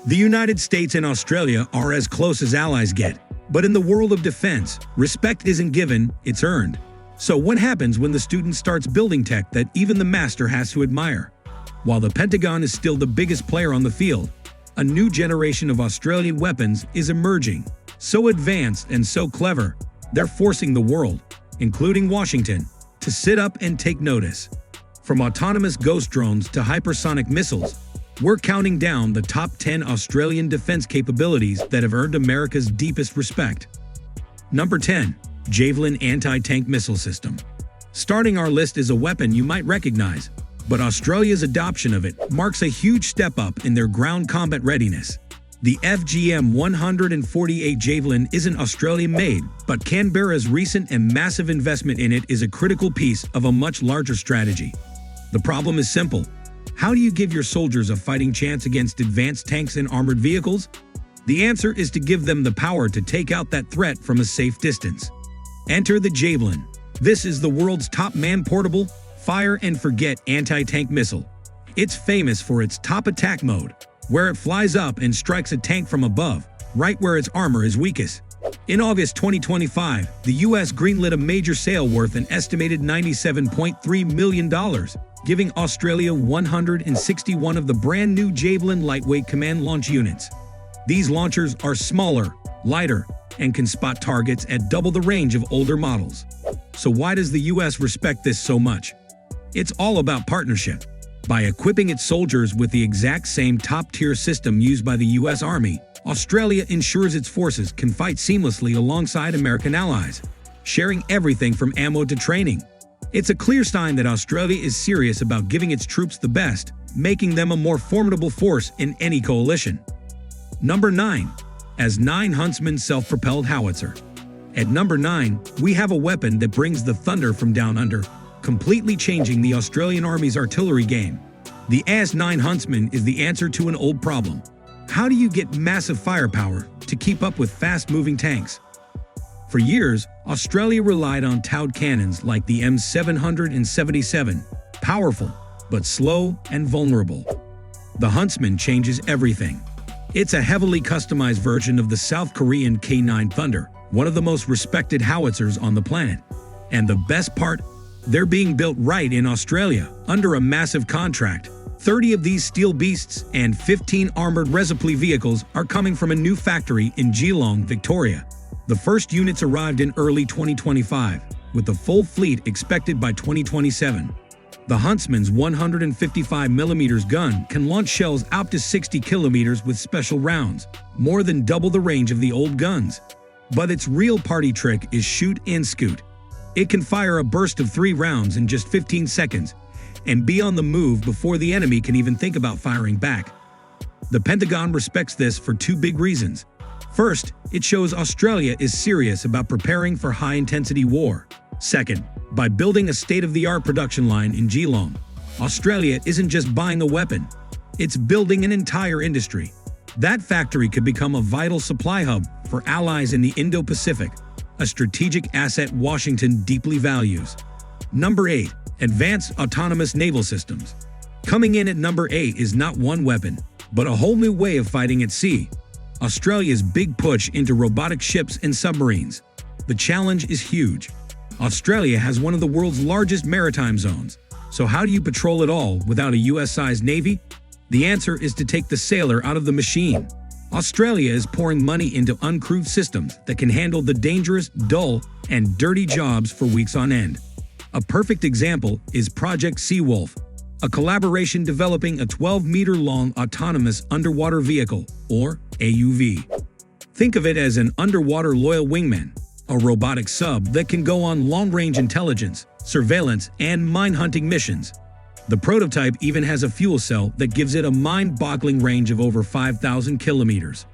The United States and Australia are as close as allies get, but in the world of defense, respect isn't given, it's earned. So what happens when the student starts building tech that even the master has to admire? While the Pentagon is still the biggest player on the field, a new generation of Australian weapons is emerging. So advanced and so clever, they're forcing the world, including Washington, to sit up and take notice. From autonomous ghost drones to hypersonic missiles, we're counting down the top 10 Australian defense capabilities that have earned America's deepest respect. Number 10. Javelin Anti-Tank Missile System. Starting our list is a weapon you might recognize, but Australia's adoption of it marks a huge step up in their ground combat readiness. The M142 Javelin isn't Australian-made, but Canberra's recent and massive investment in it is a critical piece of a much larger strategy. The problem is simple. How do you give your soldiers a fighting chance against advanced tanks and armored vehicles? The answer is to give them the power to take out that threat from a safe distance. Enter the Javelin. This is the world's top man-portable, fire-and-forget anti-tank missile. It's famous for its top attack mode, where it flies up and strikes a tank from above, right where its armor is weakest. In August 2025, the US greenlit a major sale worth an estimated $97.3 million, giving Australia 161 of the brand new Javelin lightweight command launch units. These launchers are smaller, lighter, and can spot targets at double the range of older models. So why does the US respect this so much? It's all about partnership. By equipping its soldiers with the exact same top-tier system used by the US Army, Australia ensures its forces can fight seamlessly alongside American allies, sharing everything from ammo to training. It's a clear sign that Australia is serious about giving its troops the best, making them a more formidable force in any coalition. Number 9. AS9 Huntsman Self-Propelled Howitzer. At number 9, we have a weapon that brings the thunder from down under, completely changing the Australian Army's artillery game. The AS9 Huntsman is the answer to an old problem. How do you get massive firepower to keep up with fast-moving tanks? For years, Australia relied on towed cannons like the M777, powerful, but slow and vulnerable. The Huntsman changes everything. It's a heavily customized version of the South Korean K9 Thunder, one of the most respected howitzers on the planet. And the best part? They're being built right in Australia, under a massive contract. 30 of these steel beasts and 15 armored resupply vehicles are coming from a new factory in Geelong, Victoria. The first units arrived in early 2025, with the full fleet expected by 2027. The Huntsman's 155mm gun can launch shells out to 60 kilometers with special rounds, more than double the range of the old guns. But its real party trick is shoot and scoot. It can fire a burst of 3 rounds in just 15 seconds and be on the move before the enemy can even think about firing back. The Pentagon respects this for 2 big reasons. First, it shows Australia is serious about preparing for high-intensity war. Second, by building a state-of-the-art production line in Geelong, Australia isn't just buying a weapon, it's building an entire industry. That factory could become a vital supply hub for allies in the Indo-Pacific, a strategic asset Washington deeply values. Number 8. Advanced Autonomous Naval Systems. Coming in at number 8 is not one weapon, but a whole new way of fighting at sea. Australia's big push into robotic ships and submarines. The challenge is huge. Australia has one of the world's largest maritime zones, so how do you patrol it all without a US-sized navy? The answer is to take the sailor out of the machine. Australia is pouring money into uncrewed systems that can handle the dangerous, dull, and dirty jobs for weeks on end. A perfect example is Project Seawolf, a collaboration developing a 12-meter-long autonomous underwater vehicle, or AUV. Think of it as an underwater loyal wingman, a robotic sub that can go on long-range intelligence, surveillance, and mine-hunting missions. The prototype even has a fuel cell that gives it a mind-boggling range of over 5,000 kilometers.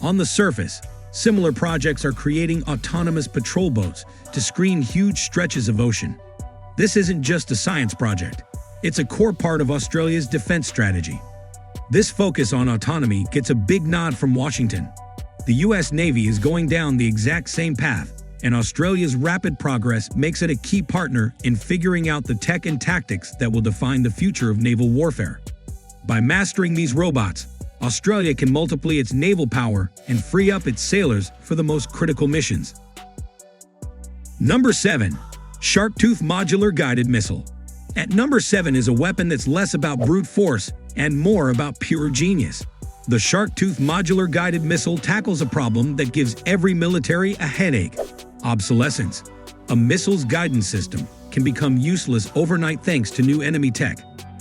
On the surface, similar projects are creating autonomous patrol boats to screen huge stretches of ocean. This isn't just a science project. It's a core part of Australia's defense strategy. This focus on autonomy gets a big nod from Washington. The US Navy is going down the exact same path, and Australia's rapid progress makes it a key partner in figuring out the tech and tactics that will define the future of naval warfare. By mastering these robots, Australia can multiply its naval power and free up its sailors for the most critical missions. Number 7. Shark-Tooth Modular Guided Missile. At number 7 is a weapon that's less about brute force and more about pure genius. The Shark-Tooth Modular Guided Missile tackles a problem that gives every military a headache: obsolescence. A missile's guidance system can become useless overnight thanks to new enemy tech.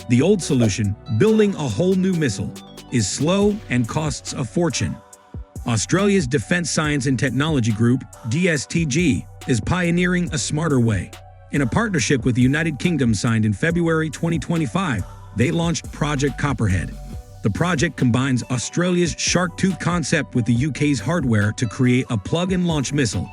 The old solution, building a whole new missile, is slow and costs a fortune. Australia's Defence Science and Technology Group, DSTG, is pioneering a smarter way. In a partnership with the United Kingdom signed in February 2025, they launched Project Copperhead. The project combines Australia's Shark-Tooth concept with the UK's hardware to create a plug-and-launch missile.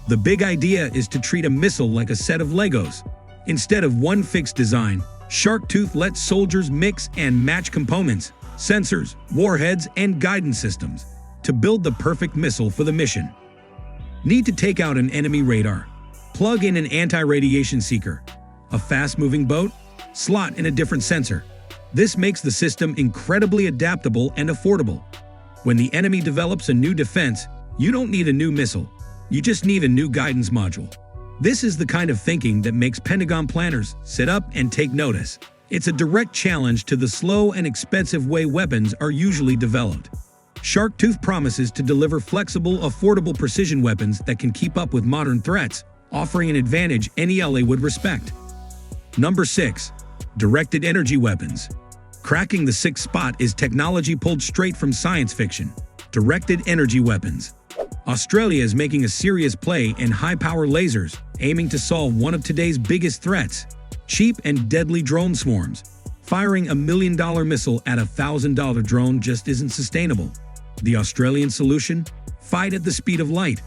The big idea is to treat a missile like a set of Legos. Instead of one fixed design, Shark-Tooth lets soldiers mix and match components, sensors, warheads, and guidance systems to build the perfect missile for the mission. Need to take out an enemy radar? Plug in an anti-radiation seeker. A fast-moving boat? Slot in a different sensor. This makes the system incredibly adaptable and affordable. When the enemy develops a new defense, you don't need a new missile. You just need a new guidance module. This is the kind of thinking that makes Pentagon planners sit up and take notice. It's a direct challenge to the slow and expensive way weapons are usually developed. Shark-Tooth promises to deliver flexible, affordable precision weapons that can keep up with modern threats, offering an advantage any ally would respect. Number 6. Directed Energy Weapons. Cracking the sixth spot is technology pulled straight from science fiction: directed energy weapons. Australia is making a serious play in high-power lasers, aiming to solve one of today's biggest threats: cheap and deadly drone swarms. Firing a $1 million missile at a $1,000 drone just isn't sustainable. The Australian solution? Fight at the speed of light.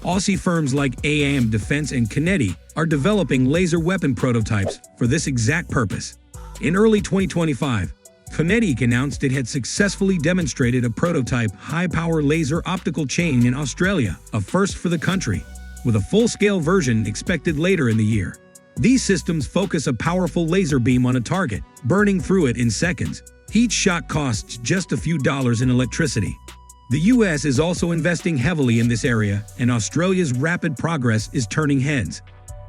Aussie firms like AM Defence and Kennedy are developing laser weapon prototypes for this exact purpose. In early 2025, Kennedy announced it had successfully demonstrated a prototype high-power laser optical chain in Australia, a first for the country, with a full-scale version expected later in the year. These systems focus a powerful laser beam on a target, burning through it in seconds. Each shot costs just a few dollars in electricity. The US is also investing heavily in this area, and Australia's rapid progress is turning heads.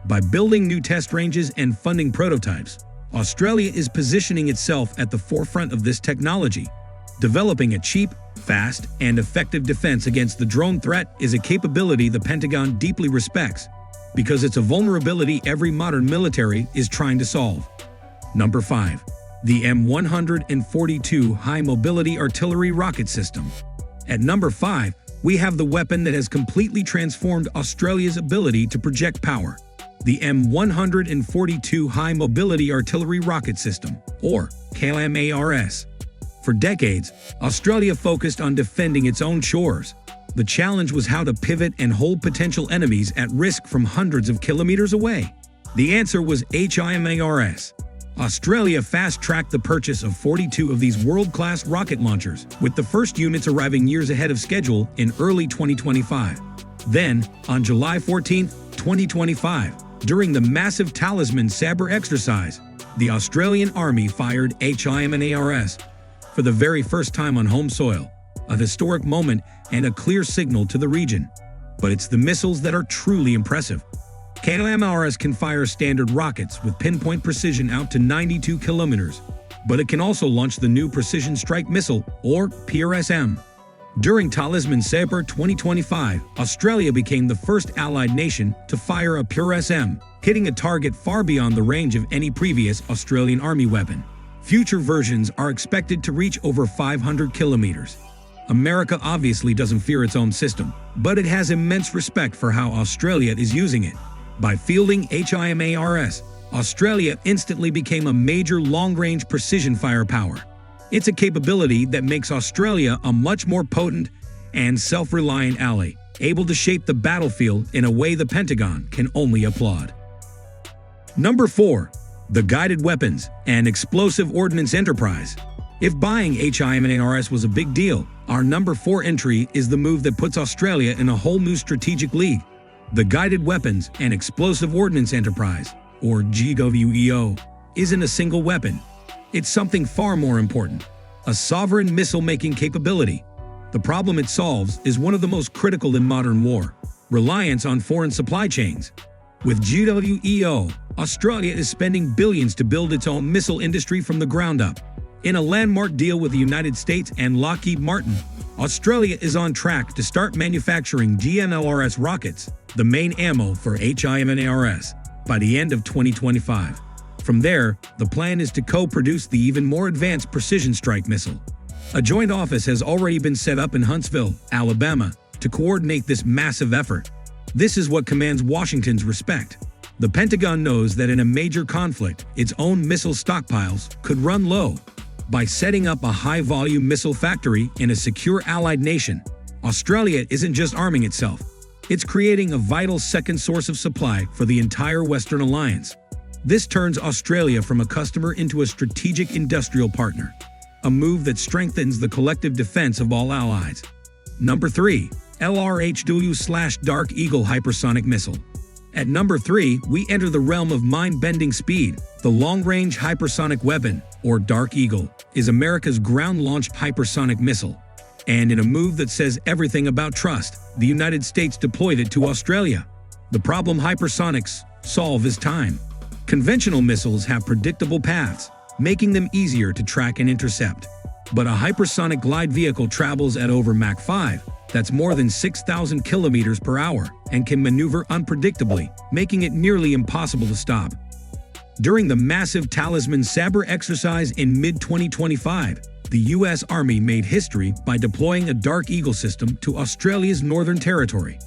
By building new test ranges and funding prototypes, Australia is positioning itself at the forefront of this technology. Developing a cheap, fast, and effective defense against the drone threat is a capability the Pentagon deeply respects, because it's a vulnerability every modern military is trying to solve. Number 5. The M142 High Mobility Artillery Rocket System. At number 5, we have the weapon that has completely transformed Australia's ability to project power: the M142 High Mobility Artillery Rocket System, or HIMARS. For decades, Australia focused on defending its own shores. The challenge was how to pivot and hold potential enemies at risk from hundreds of kilometers away. The answer was HIMARS. Australia fast-tracked the purchase of 42 of these world-class rocket launchers, with the first units arriving years ahead of schedule in early 2025. Then, on July 14, 2025, during the massive Talisman Sabre exercise, the Australian Army fired HIMARS for the very first time on home soil, a historic moment and a clear signal to the region. But it's the missiles that are truly impressive. HIMARS can fire standard rockets with pinpoint precision out to 92 kilometers, but it can also launch the new Precision Strike Missile, or PRSM. During Talisman Sabre 2025, Australia became the first allied nation to fire a PRSM, hitting a target far beyond the range of any previous Australian Army weapon. Future versions are expected to reach over 500 kilometers. America obviously doesn't fear its own system, but it has immense respect for how Australia is using it. By fielding HIMARS, Australia instantly became a major long-range precision firepower. It's a capability that makes Australia a much more potent and self-reliant ally, able to shape the battlefield in a way the Pentagon can only applaud. Number 4. The Guided Weapons and Explosive Ordnance Enterprise. If buying HIMARS was a big deal, our number 4 entry is the move that puts Australia in a whole new strategic league: the Guided Weapons and Explosive Ordnance Enterprise, or GWEO, isn't a single weapon. It's something far more important. a sovereign missile-making capability. The problem it solves is one of the most critical in modern war: reliance on foreign supply chains. With GWEO, Australia is spending billions to build its own missile industry from the ground up. In a landmark deal with the United States and Lockheed Martin, Australia is on track to start manufacturing GNLRS rockets, the main ammo for HIMARS, by the end of 2025. From there, the plan is to co-produce the even more advanced precision strike missile. A joint office has already been set up in Huntsville, Alabama, to coordinate this massive effort. This is what commands Washington's respect. The Pentagon knows that in a major conflict, its own missile stockpiles could run low. By setting up a high-volume missile factory in a secure allied nation, Australia isn't just arming itself. It's creating a vital second source of supply for the entire Western alliance. This turns Australia from a customer into a strategic industrial partner, a move that strengthens the collective defense of all allies. Number 3. LRHW/Dark Eagle Hypersonic Missile. At number 3, we enter the realm of mind-bending speed. The long-range hypersonic weapon, or Dark Eagle, is America's ground-launched hypersonic missile. And in a move that says everything about trust, the United States deployed it to Australia. The problem hypersonics solve is time. Conventional missiles have predictable paths, making them easier to track and intercept. But a hypersonic glide vehicle travels at over Mach 5, that's more than 6,000 kilometers per hour, and can maneuver unpredictably, making it nearly impossible to stop. During the massive Talisman Sabre exercise in mid-2025, the U.S. Army made history by deploying a Dark Eagle system to Australia's Northern Territory.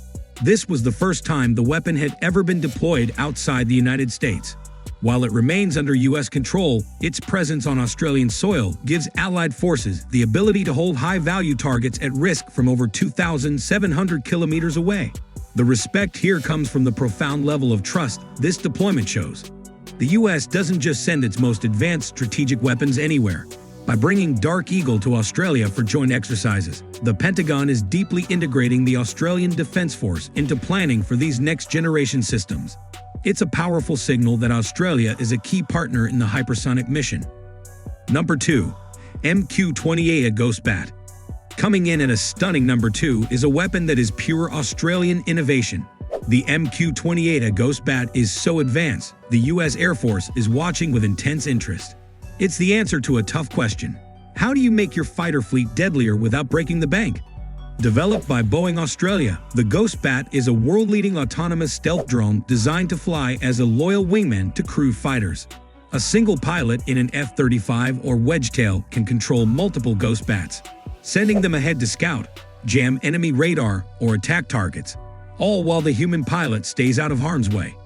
This was the first time the weapon had ever been deployed outside the United States. While it remains under U.S. control, its presence on Australian soil gives Allied forces the ability to hold high-value targets at risk from over 2,700 kilometers away. The respect here comes from the profound level of trust this deployment shows. The U.S. doesn't just send its most advanced strategic weapons anywhere. By bringing Dark Eagle to Australia for joint exercises, the Pentagon is deeply integrating the Australian Defence Force into planning for these next-generation systems. It's a powerful signal that Australia is a key partner in the hypersonic mission. Number 2. MQ-28A Ghostbat. Coming in at a stunning number 2 is a weapon that is pure Australian innovation. The MQ-28A Ghostbat is so advanced, the U.S. Air Force is watching with intense interest. It's the answer to a tough question. How do you make your fighter fleet deadlier without breaking the bank? Developed by Boeing Australia, the Ghostbat is a world-leading autonomous stealth drone designed to fly as a loyal wingman to crewed fighters. A single pilot in an F-35 or Wedgetail can control multiple Ghostbats, sending them ahead to scout, jam enemy radar, or attack targets, all while the human pilot stays out of harm's way.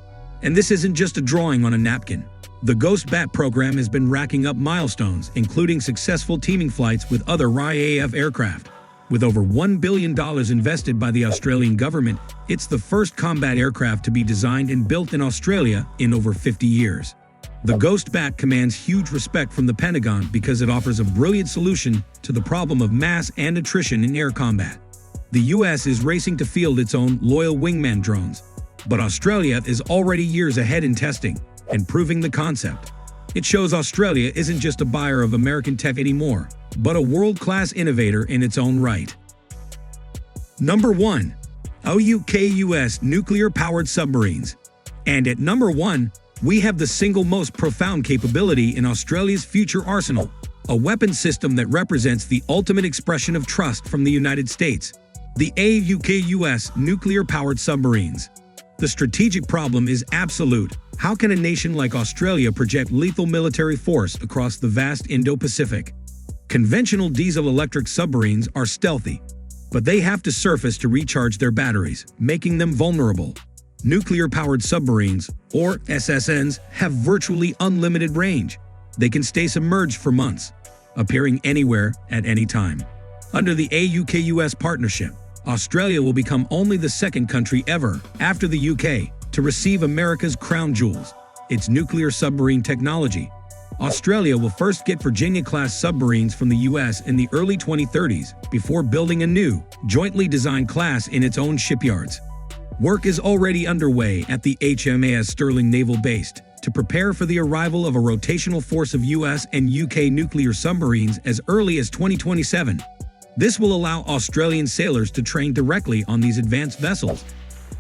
And this isn't just a drawing on a napkin. The Ghostbat program has been racking up milestones, including successful teaming flights with other RAAF aircraft. With over $1 billion invested by the Australian government, it's the first combat aircraft to be designed and built in Australia in over 50 years. The Ghostbat commands huge respect from the Pentagon because it offers a brilliant solution to the problem of mass and attrition in air combat. The U.S. is racing to field its own loyal wingman drones, but Australia is already years ahead in testing and proving the concept. It shows Australia isn't just a buyer of American tech anymore, but a world-class innovator in its own right. Number 1. AUKUS Nuclear-Powered Submarines. And at number 1, we have the single most profound capability in Australia's future arsenal, a weapon system that represents the ultimate expression of trust from the United States, the AUKUS Nuclear-Powered Submarines. The strategic problem is absolute. How can a nation like Australia project lethal military force across the vast Indo-Pacific? Conventional diesel-electric submarines are stealthy, but they have to surface to recharge their batteries, making them vulnerable. Nuclear-powered submarines, or SSNs, have virtually unlimited range. They can stay submerged for months, appearing anywhere at any time. Under the AUKUS partnership, Australia will become only the second country ever, after the UK, to receive America's crown jewels, its nuclear submarine technology. Australia will first get Virginia-class submarines from the U.S. in the early 2030s before building a new, jointly designed class in its own shipyards. Work is already underway at the HMAS Sterling Naval Base to prepare for the arrival of a rotational force of US and UK nuclear submarines as early as 2027. This will allow Australian sailors to train directly on these advanced vessels.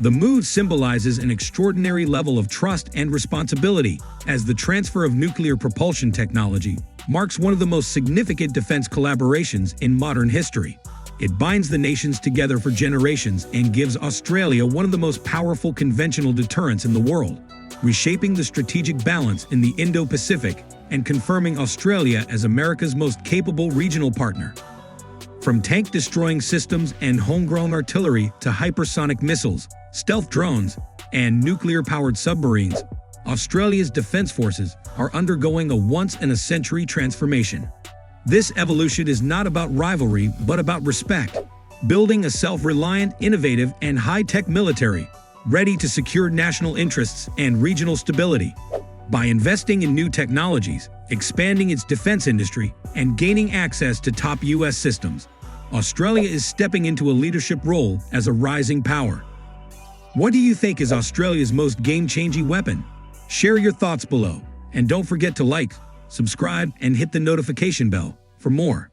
The move symbolizes an extraordinary level of trust and responsibility, as the transfer of nuclear propulsion technology marks one of the most significant defense collaborations in modern history. It binds the nations together for generations and gives Australia one of the most powerful conventional deterrents in the world, reshaping the strategic balance in the Indo-Pacific and confirming Australia as America's most capable regional partner. From tank-destroying systems and homegrown artillery to hypersonic missiles, stealth drones, and nuclear-powered submarines, Australia's defense forces are undergoing a once-in-a-century transformation. This evolution is not about rivalry, but about respect, building a self-reliant, innovative, and high-tech military, ready to secure national interests and regional stability. By investing in new technologies, expanding its defense industry, and gaining access to top U.S. systems, Australia is stepping into a leadership role as a rising power. What do you think is Australia's most game-changing weapon? Share your thoughts below, and don't forget to like, subscribe, and hit the notification bell for more.